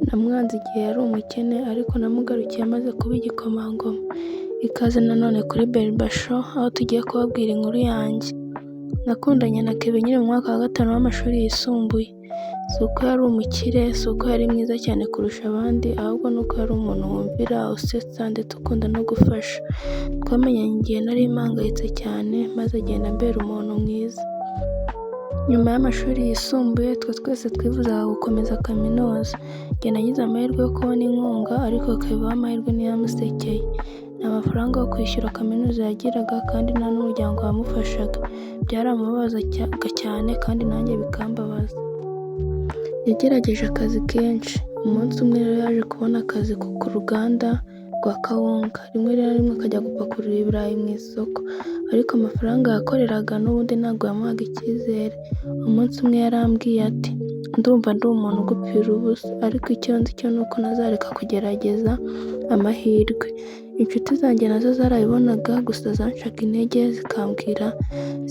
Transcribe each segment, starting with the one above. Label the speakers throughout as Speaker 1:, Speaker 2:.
Speaker 1: Namwanze igihe yari umukene ariko namugarukiye amaze kuba igikomangoma. Ikaze nanone kuri Berba Show aho tugiye kubabwira inkuru yanjye. Nakundanye na Kevin nyiri mu mwaka wa 5 w'amashuri yisumbuye. Si uko yari umukire, si uko yari mwiza cyane kurusha abandi, ahubwo nuko yari umuntu wumvira, usetsa ndetse ukunda no gufasha. Twamenyanye igihe nari mpangayitse cyane maze agenda ambera umuntu mwiza. Nyuma y'amashuri yisumbuye twese twifuzaga gukomeza kaminuza. Njye nagize amahirwe yo kubona inkunga ariko Kevin amahirwe ntiyamusekeye. Nta mafaranga yo kwishyura kaminuza yagiraga kandi nta n'umuryango wamufashaga. Byaramubabazaga cyane kandi nanjye bikambabaza. Yagerageje akazi kenshi. Umunsi umwe rero yaje kubona akazi ku ruganda rwa kawunga. Rimwe na rimwe akajya gupakurura ibirayi mu isoko, ariko amafaranga yakoreraga n'ubundi ntabwo yamuhaga icyizere. Umunsi umwe yarambwiye ati, ndumva ndi umuntu ugupfira ubusa, ariko icyo nzi cyo ni uko ntazareka kugerageza amahirwe. Inshuti zanjye nazo zarabibonaga gusa zancaga intege zikambwira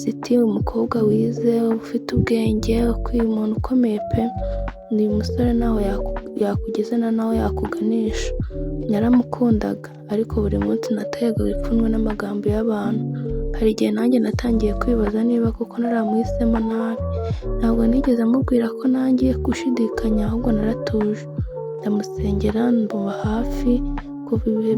Speaker 1: ziti umukobwa wize ufite ubwenge ukwiye umuntu ukomeye pe, ni umusore naho yakugeza naho yakuganisha. Naramukundaga ariko buri munsi natayaga ipfunwe n'amagambo y'abantu. Hari igihe nanjye natangiye kwibaza niba koko naramuhisemo nabi. Ntabwo nigeze amubwira ko nanjye gushidikanya, ahubwo naratuje ndamusengera, mbuba hafi kuva ibihe